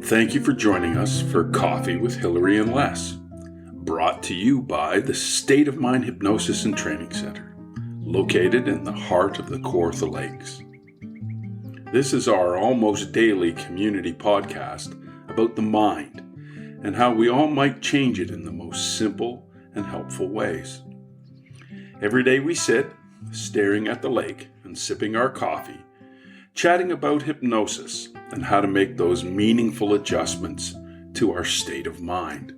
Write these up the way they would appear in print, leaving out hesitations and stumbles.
Thank you for joining us for Coffee with Hilary and Les, brought to you by the State of Mind Hypnosis and Training Center, located in the heart of the Kawartha Lakes. This is our almost daily community podcast about the mind and how we all might change it in the most simple and helpful ways. Every day we sit, staring at the lake and sipping our coffee, chatting about hypnosis and how to make those meaningful adjustments to our state of mind.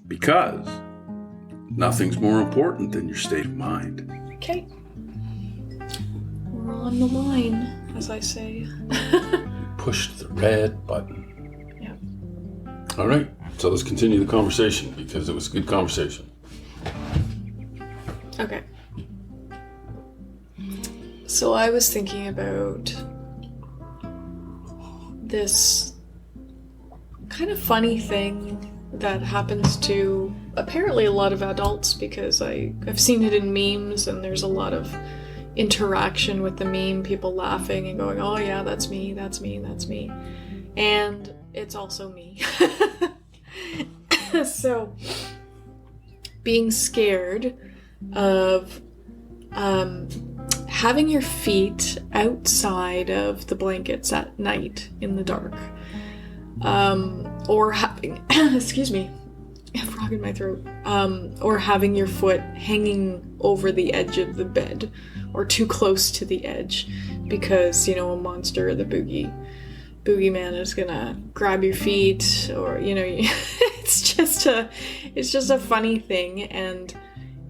Because nothing's more important than your state of mind. Okay. We're on the line, as I say. Pushed the red button. Yeah. All right, so let's continue the conversation because it was a good conversation. Okay. So I was thinking about this kind of funny thing that happens to apparently a lot of adults, because I've seen it in memes and there's a lot of interaction with the meme, people laughing and going, oh yeah, that's me, that's me, that's me. And it's also me. So being scared of having your feet outside of the blankets at night in the dark, or having, excuse me, a frog in my throat, or having your foot hanging over the edge of the bed or too close to the edge because, you know, a monster or the boogeyman is gonna grab your feet, or, you know, it's just a funny thing. And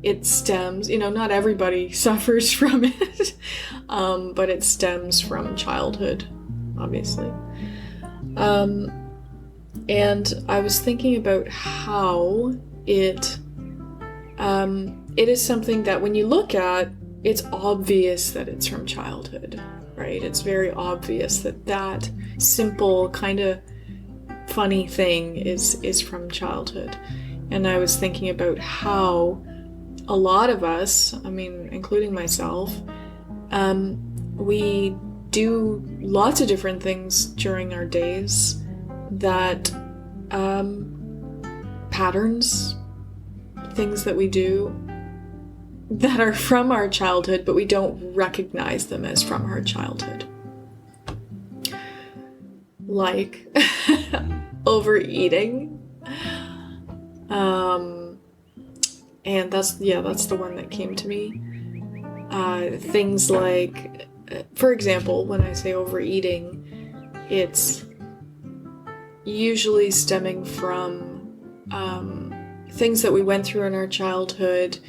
it stems, you know, not everybody suffers from it, but it stems from childhood, obviously. And I was thinking about how it is something that when you look at, it's obvious that it's from childhood, right? It's very obvious that simple kind of funny thing is from childhood. And I was thinking about how a lot of us, I mean, including myself, we do lots of different things during our days that patterns, things that we do that are from our childhood, but we don't recognize them as from our childhood. Like overeating. And that's the one that came to me. Things like, for example, when I say overeating, it's usually stemming from things that we went through in our childhood.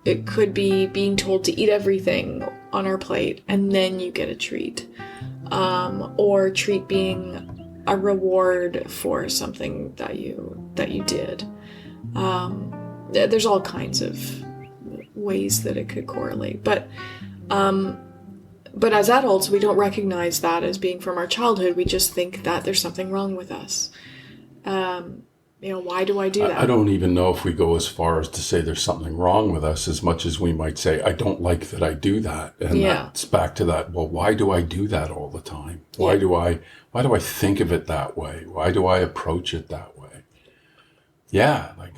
It could be being told to eat everything on our plate and then you get a treat. Or treat being a reward for something that you did. There's all kinds of ways that it could correlate, but as adults, we don't recognize that as being from our childhood. We just think that there's something wrong with us. You know, why do I do that? I don't even know if we go as far as to say there's something wrong with us, as much as we might say, I don't like that I do that. And that's back to that, well, why do I do that all the time? Why do I think of it that way? Why do I approach it that way? Yeah, like,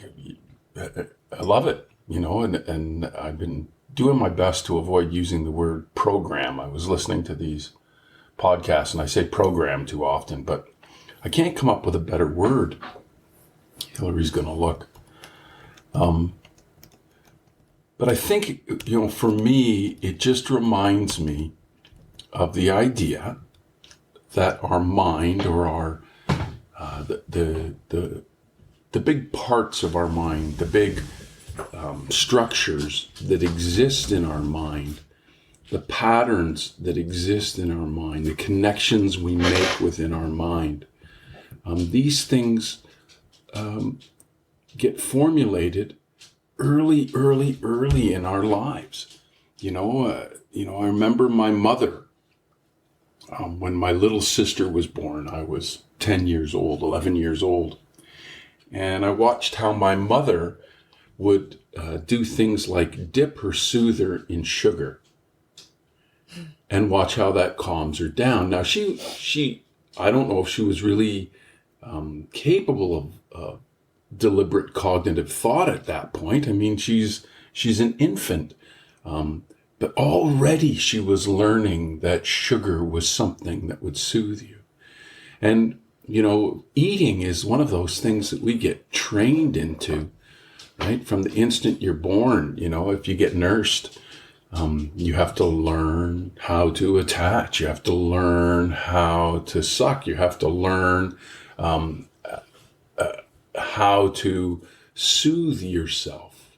I love it, you know, and I've been doing my best to avoid using the word program. I was listening to these podcasts and I say program too often, but I can't come up with a better word. Hilary's going to look. But I think, you know, for me, it just reminds me of the idea that our mind, or our the big parts of our mind, the big structures that exist in our mind, the patterns that exist in our mind, the connections we make within our mind, these things get formulated early in our lives. You know, I remember my mother, when my little sister was born. I was 11 years old. And I watched how my mother would do things like dip her soother in sugar and watch how that calms her down. Now, she I don't know if she was really capable of deliberate cognitive thought at that point. I mean, she's an infant, but already she was learning that sugar was something that would soothe you. And, eating is one of those things that we get trained into, right? From the instant you're born, if you get nursed, you have to learn how to attach. You have to learn how to suck. You have to learn how to soothe yourself.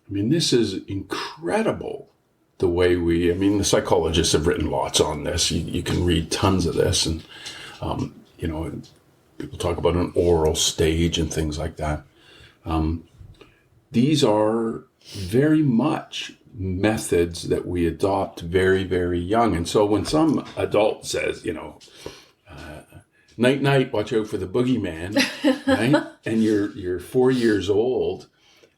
I mean, this is incredible the way the psychologists have written lots on this. You can read tons of this, and, people talk about an oral stage and things like that. These are very much methods that we adopt very, very young. And so when some adult says, night, night, watch out for the boogeyman, right? And you're 4 years old,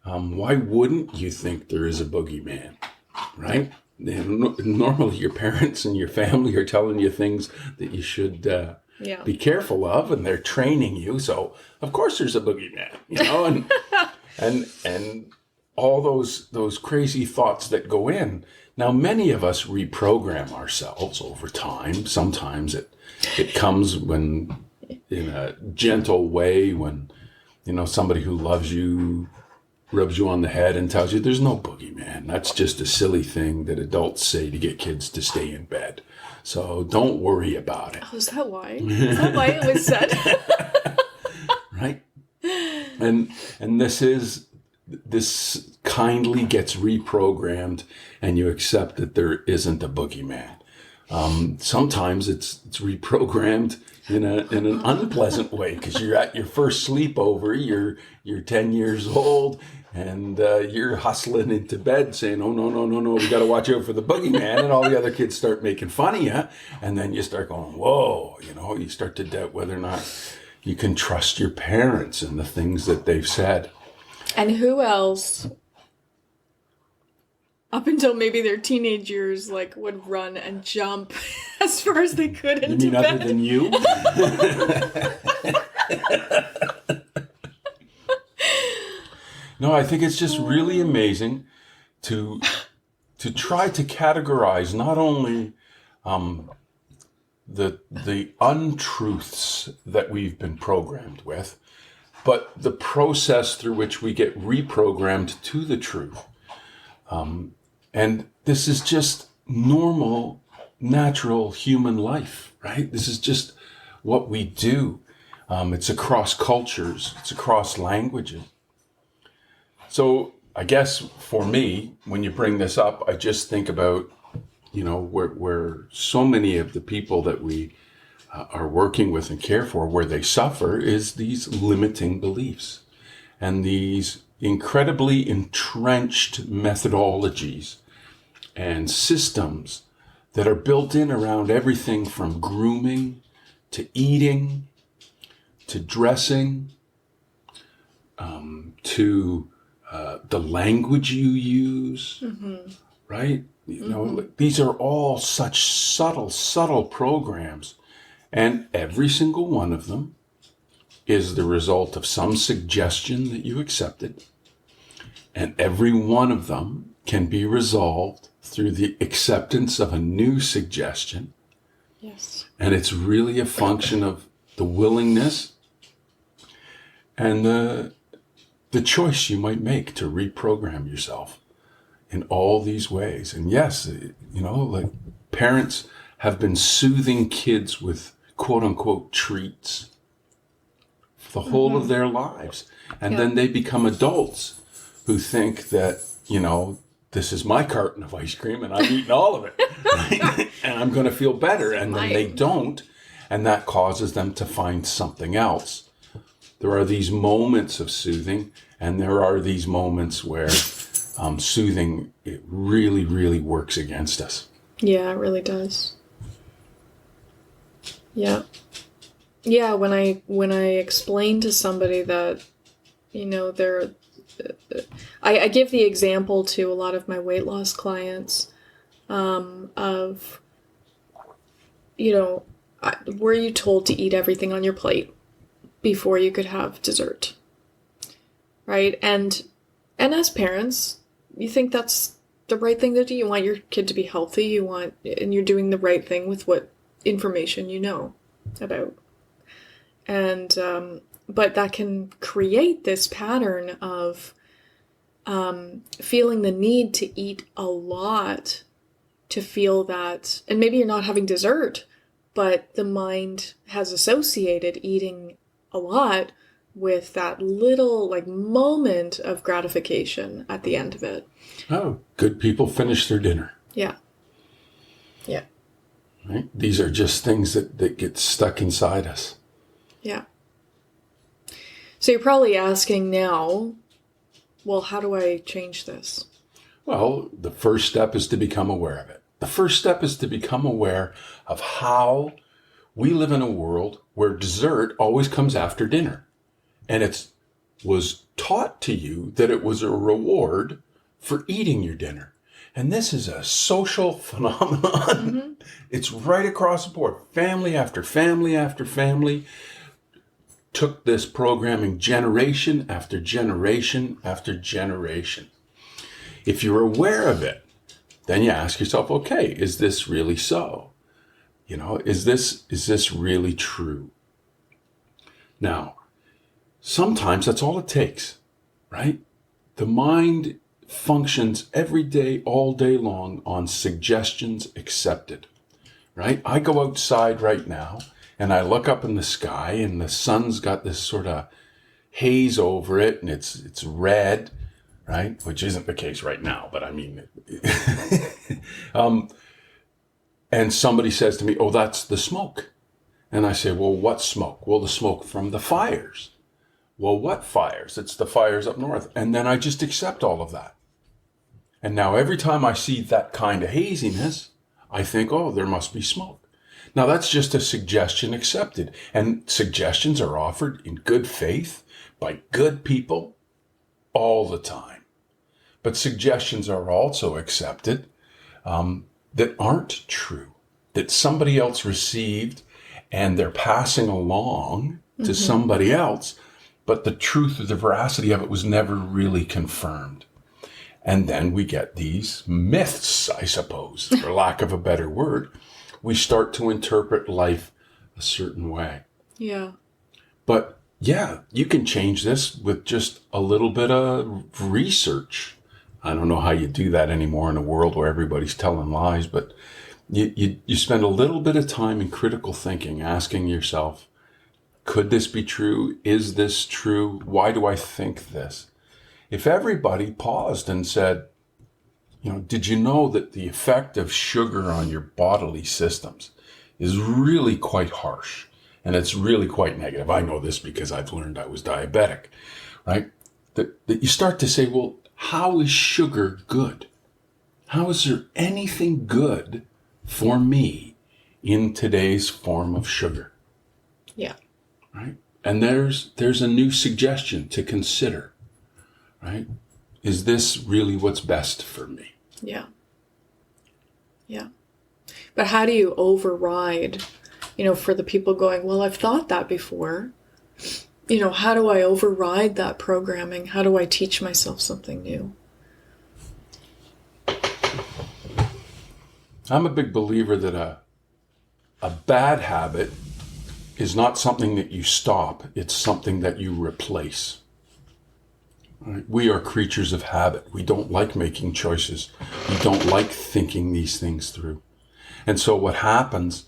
why wouldn't you think there is a boogeyman, right? And normally your parents and your family are telling you things that you should be careful of, and they're training you. So of course there's a boogeyman, and all those crazy thoughts that go in. Now, many of us reprogram ourselves over time. Sometimes it comes when, in a gentle way, when, somebody who loves you rubs you on the head and tells you there's no boogeyman. That's just a silly thing that adults say to get kids to stay in bed. So don't worry about it. Oh, is that why? Is that why it was said? Right? And this kindly gets reprogrammed, and you accept that there isn't a boogeyman. Sometimes it's reprogrammed in an unpleasant way, because you're at your first sleepover, you're 10 years old, and you're hustling into bed saying, oh, no, we got to watch out for the boogeyman, and all the other kids start making fun of you, and then you start going, whoa, you start to doubt whether or not you can trust your parents and the things that they've said. And who else, up until maybe their teenage years, would run and jump as far as they could into bed? Other than you? No, I think it's just really amazing to try to categorize not only the untruths that we've been programmed with, but the process through which we get reprogrammed to the truth. And this is just normal, natural human life, right? This is just what we do. It's across cultures. It's across languages. So I guess for me, when you bring this up, I just think about, where so many of the people that we are working with and care for, where they suffer, is these limiting beliefs and these incredibly entrenched methodologies and systems that are built in around everything from grooming to eating to dressing, to the language you use, right? These are all such subtle programs. And every single one of them is the result of some suggestion that you accepted. And every one of them can be resolved through the acceptance of a new suggestion. Yes. And it's really a function of the willingness and the choice you might make to reprogram yourself in all these ways. And yes, parents have been soothing kids with quote unquote treats for the whole of their lives. And then they become adults who think that, this is my carton of ice cream and I'm eating all of it. Right? And I'm going to feel better. And then they don't. And that causes them to find something else. There are these moments of soothing, and there are these moments where soothing, it really, really works against us. Yeah, it really does. Yeah. Yeah, when I explain to somebody that, they're... I give the example to a lot of my weight loss clients of, were you told to eat everything on your plate before you could have dessert? Right? And as parents, you think that's the right thing to do. You want your kid to be healthy, and you're doing the right thing with what information you know about. And, but that can create this pattern of feeling the need to eat a lot to feel that, and maybe you're not having dessert, but the mind has associated eating a lot with that little like moment of gratification at the end of it. Oh, good people finish their dinner. Yeah. Yeah. Right? These are just things that get stuck inside us. Yeah. So you're probably asking now, well, how do I change this? Well, the first step is to become aware of it. The first step is to become aware of how we live in a world where dessert always comes after dinner. And it was taught to you that it was a reward for eating your dinner. And this is a social phenomenon. Mm-hmm. It's right across the board. Family after family after family took this programming generation after generation after generation. If you're aware of it, then you ask yourself, okay, is this really so? Is this really true? Now, sometimes that's all it takes, right? The mind functions every day, all day long on suggestions accepted, right? I go outside right now and I look up in the sky and the sun's got this sort of haze over it and it's red, right? Which isn't the case right now, but I mean, and somebody says to me, oh, that's the smoke. And I say, well, what smoke? Well, the smoke from the fires. Well, what fires? It's the fires up north. And then I just accept all of that. And now every time I see that kind of haziness, I think, oh, there must be smoke. Now that's just a suggestion accepted. And suggestions are offered in good faith by good people all the time. But suggestions are also accepted that aren't true, that somebody else received and they're passing along to somebody else, but the truth or the veracity of it was never really confirmed. And then we get these myths, I suppose, for lack of a better word. We start to interpret life a certain way. Yeah. But yeah, you can change this with just a little bit of research. I don't know how you do that anymore in a world where everybody's telling lies, but you spend a little bit of time in critical thinking, asking yourself, could this be true? Is this true? Why do I think this? If everybody paused and said, did you know that the effect of sugar on your bodily systems is really quite harsh and it's really quite negative? I know this because I've learned I was diabetic, right? That you start to say, well, how is sugar good? How is there anything good for me in today's form of sugar? Yeah. Right? And there's a new suggestion to consider, right? Is this really what's best for me? Yeah. Yeah. But how do you override, for the people going, well, I've thought that before. How do I override that programming? How do I teach myself something new? I'm a big believer that a bad habit is not something that you stop. It's something that you replace. Right? We are creatures of habit. We don't like making choices. We don't like thinking these things through. And so what happens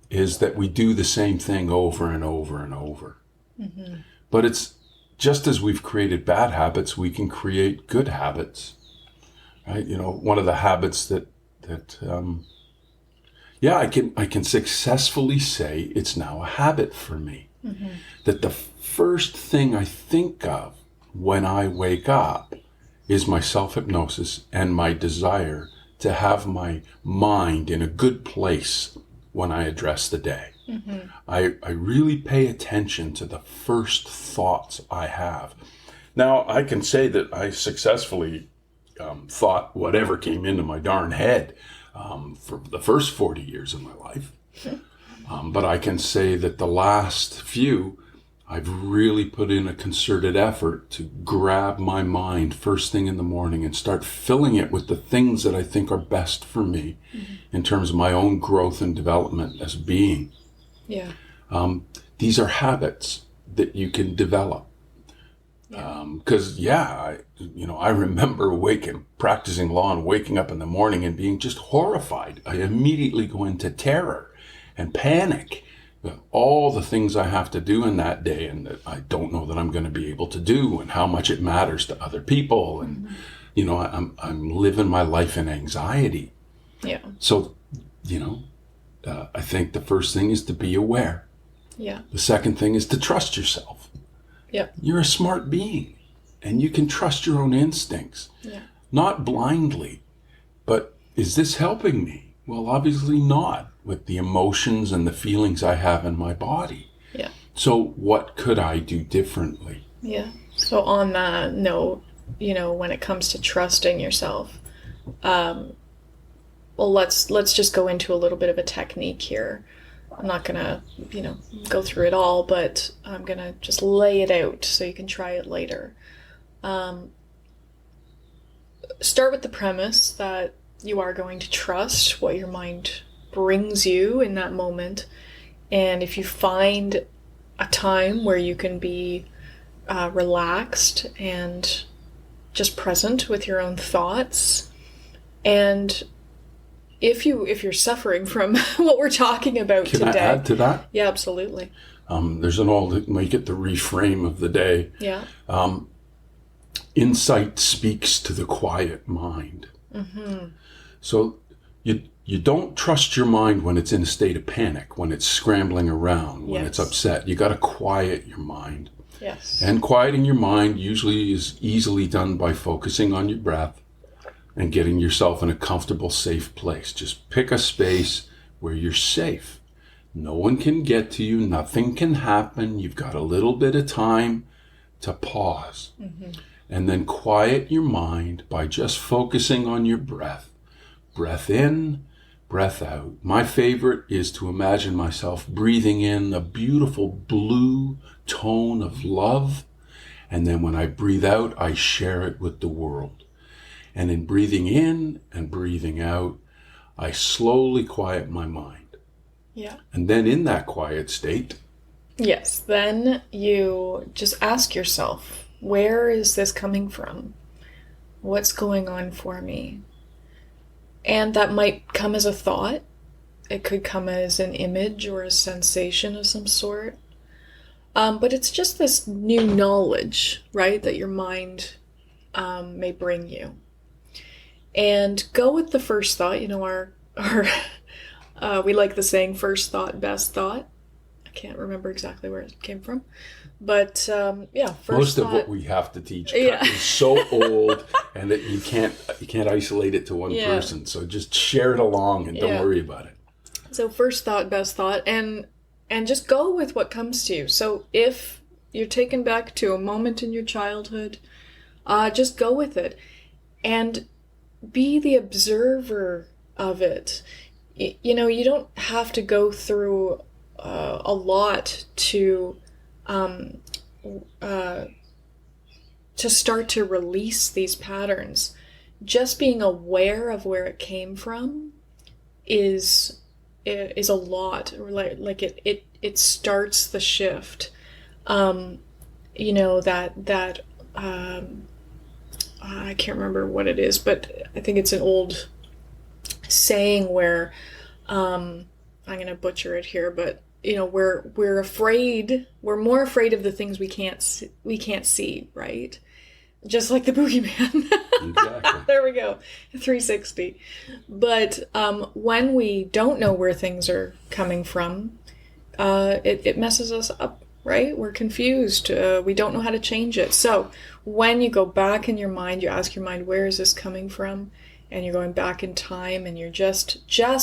is that we do the same thing over and over and over. Mm-hmm. But it's just as we've created bad habits, we can create good habits. Right? One of the habits that I can successfully say it's now a habit for me. Mm-hmm. That the first thing I think of when I wake up is my self-hypnosis and my desire to have my mind in a good place when I address the day. Mm-hmm. I really pay attention to the first thoughts I have. Now, I can say that I successfully thought whatever came into my darn head for the first 40 years of my life. But I can say that the last few, I've really put in a concerted effort to grab my mind first thing in the morning and start filling it with the things that I think are best for me in terms of my own growth and development as a being. Yeah. These are habits that you can develop. Because, I remember practicing law and waking up in the morning and being just horrified. I immediately go into terror and panic. All the things I have to do in that day and that I don't know that I'm going to be able to do, and how much it matters to other people. And, I'm living my life in anxiety. Yeah. So, I think the first thing is to be aware. Yeah. The second thing is to trust yourself. Yeah. You're a smart being and you can trust your own instincts. Yeah. Not blindly, but is this helping me? Well, obviously not, with the emotions and the feelings I have in my body. Yeah. So what could I do differently? Yeah. So on that note, when it comes to trusting yourself, well, let's just go into a little bit of a technique here. I'm not gonna, go through it all, but I'm gonna just lay it out so you can try it later. Start with the premise that you are going to trust what your mind brings you in that moment. And if you find a time where you can be relaxed and just present with your own thoughts, and if you're suffering from what we're talking about today. Can I add to that? Yeah, absolutely. There's an old, make it the reframe of the day. Yeah. Insight speaks to the quiet mind. Mm-hmm. So you don't trust your mind when it's in a state of panic, when it's scrambling around, when it's upset. You got to quiet your mind. Yes. And quieting your mind usually is easily done by focusing on your breath and getting yourself in a comfortable, safe place. Just pick a space where you're safe. No one can get to you. Nothing can happen. You've got a little bit of time to pause. Mm-hmm. And then quiet your mind by just focusing on your breath. Breath in, breath out. My favorite is to imagine myself breathing in a beautiful blue tone of love. And then when I breathe out, I share it with the world. And in breathing in and breathing out, I slowly quiet my mind. Yeah. And then in that quiet state. Yes, then you just ask yourself, where is this coming from? What's going on for me? And that might come as a thought. It could come as an image or a sensation of some sort. But it's just this new knowledge, right, that your mind may bring you. And go with the first thought. Our we like the saying, first thought, best thought. I can't remember exactly where it came from. But, first Most thought, of what we have to teach is so old, and that you can't isolate it to one person. So just share it along and don't worry about it. So first thought, best thought, and just go with what comes to you. So if you're taken back to a moment in your childhood, just go with it. And be the observer of it. You don't have to go through a lot to start to release these patterns. Just being aware of where it came from is a lot. Or like it starts the shift. I can't remember what it is, but I think it's an old saying where I'm going to butcher it here, but we're more afraid of the things we can't see, right? Just like the boogeyman. Exactly. There we go. 360. But when we don't know where things are coming from, it messes us up, right? We're confused. We don't know how to change it. So when you go back in your mind, you ask your mind, where is this coming from? And you're going back in time, and you're just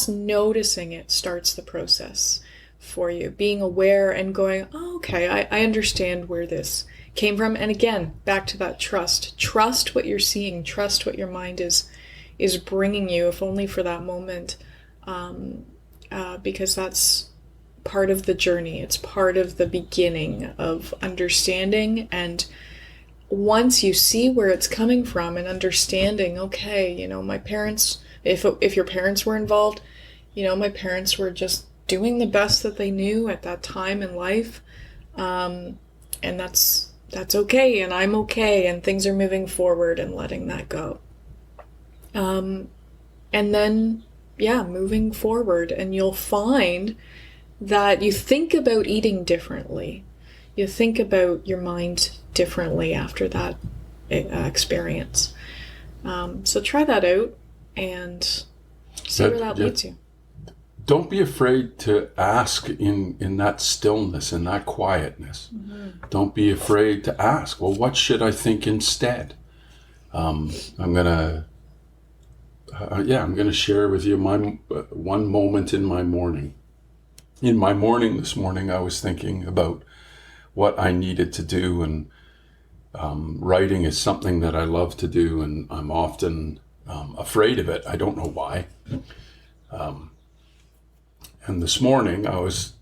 noticing it starts the process for you. Being aware and going, oh, okay, I understand where this came from. And again, back to that trust. Trust what you're seeing. Trust what your mind is bringing you, if only for that moment, because that's part of the journey. It's part of the beginning of understanding. And once you see where it's coming from and understanding, okay, you know, my parents, if your parents were involved, you know, my parents were just doing the best that they knew at that time in life. And that's okay, and I'm okay, and things are moving forward and letting that go. And then, yeah, moving forward, and you'll find that you think about eating differently. You think about your mind differently after that experience. So try that out and see where that leads you. Don't be afraid to ask in that stillness, in that quietness. Mm-hmm. Don't be afraid to ask, well, what should I think instead? I'm going to share with you my one moment in my morning. In my morning this morning, I was thinking about what I needed to do, and writing is something that I love to do, and I'm often afraid of it. I don't know why. And this morning, I was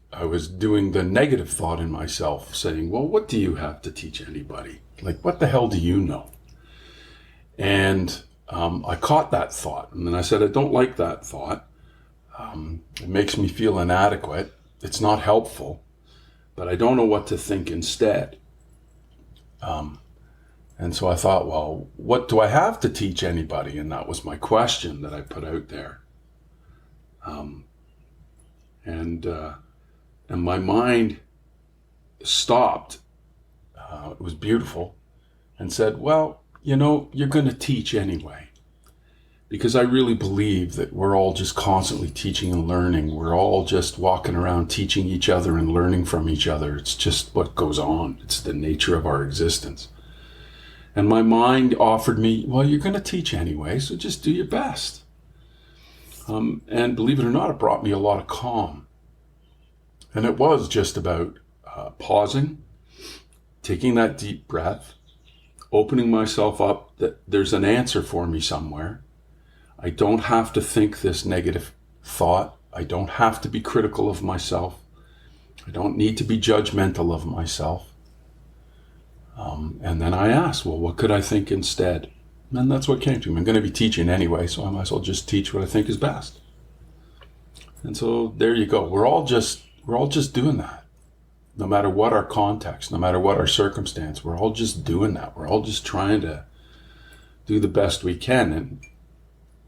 doing the negative thought in myself, saying, well, what do you have to teach anybody? Like, what the hell do you know? And I caught that thought, and then I said, I don't like that thought. It makes me feel inadequate. It's not helpful, but I don't know what to think instead. And so I thought, well, what do I have to teach anybody? And that was my question that I put out there. And my mind stopped. It was beautiful, and said, well, you know, you're going to teach anyway. Because I really believe that we're all just constantly teaching and learning. We're all just walking around teaching each other and learning from each other. It's just what goes on. It's the nature of our existence. And my mind offered me, well, you're going to teach anyway, so just do your best. And believe it or not, it brought me a lot of calm. And it was just about pausing, taking that deep breath, opening myself up that there's an answer for me somewhere. I don't have to think this negative thought. I don't have to be critical of myself. I don't need to be judgmental of myself. And then I asked, well, what could I think instead? And that's what came to me. I'm going to be teaching anyway, so I might as well just teach what I think is best. And so there you go. We're all just doing that. No matter what our context, no matter what our circumstance, we're all just doing that. We're all just trying to do the best we can. And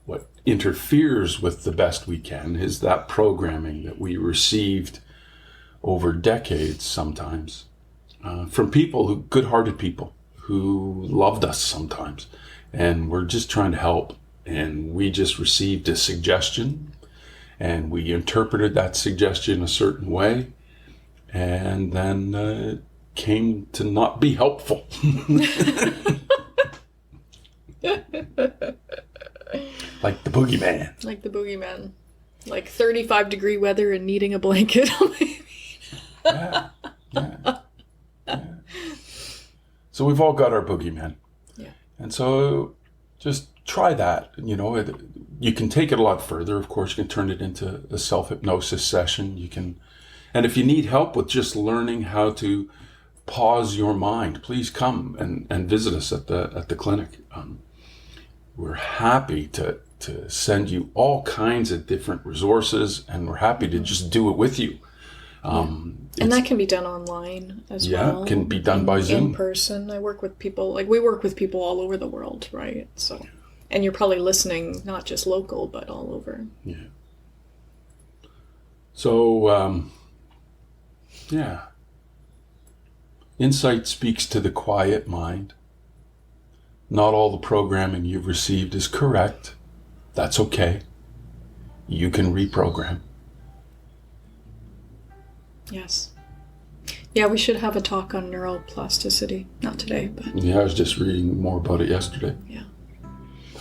what interferes with the best we can is that programming that we received over decades sometimes from people good-hearted people who loved us sometimes. And we're just trying to help. And we just received a suggestion, and we interpreted that suggestion a certain way, and then it came to not be helpful. Like the boogeyman. Like the boogeyman. Like 35-degree weather and needing a blanket. Yeah. So we've all got our boogeyman. Yeah. And so just try that. You know, you can take it a lot further. Of course, you can turn it into a self-hypnosis session. You can, and if you need help with just learning how to pause your mind, please come and visit us at the clinic. We're happy to send you all kinds of different resources, and we're happy to just do it with you. And that can be done online as well. Yeah, it can be done by Zoom. In person. I work with people, we work with people all over the world, right? So, and you're probably listening, not just local, but all over. Yeah. So, insight speaks to the quiet mind. Not all the programming you've received is correct. That's okay. You can reprogram. Yes. Yeah, we should have a talk on neuroplasticity. Not today, but... Yeah, I was just reading more about it yesterday. Yeah.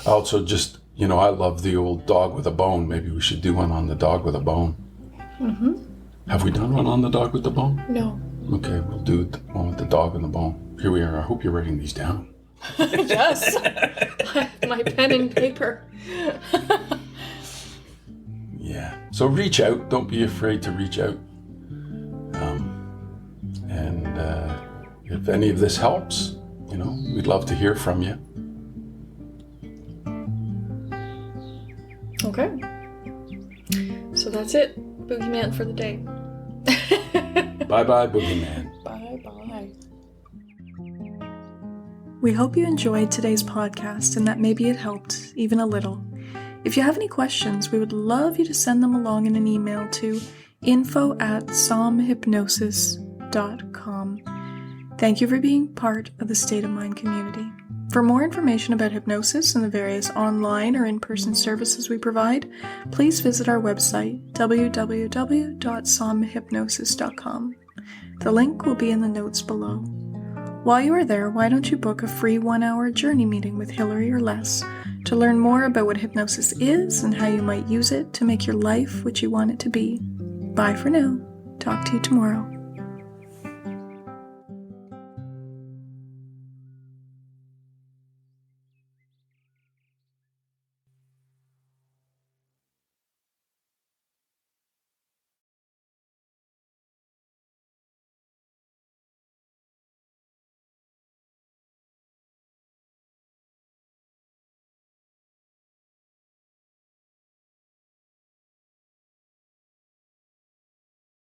Also, just, I love the old dog with a bone. Maybe we should do one on the dog with a bone. Mm-hmm. Have we done one on the dog with the bone? No. Okay, we'll do one with the dog and the bone. Here we are. I hope you're writing these down. Yes. My pen and paper. Yeah. So reach out. Don't be afraid to reach out. if any of this helps, we'd love to hear from you. Okay. So that's it. Boogeyman for the day. Bye-bye, Boogeyman. Bye-bye. We hope you enjoyed today's podcast and that maybe it helped, even a little. If you have any questions, we would love you to send them along in an email to info@somhypnosis.com. Thank you for being part of the State of Mind community. For more information about hypnosis and the various online or in-person services we provide, please visit our website, www.somhypnosis.com. The link will be in the notes below. While you are there, why don't you book a free 1-hour journey meeting with Hilary or Les to learn more about what hypnosis is and how you might use it to make your life what you want it to be. Bye for now. Talk to you tomorrow.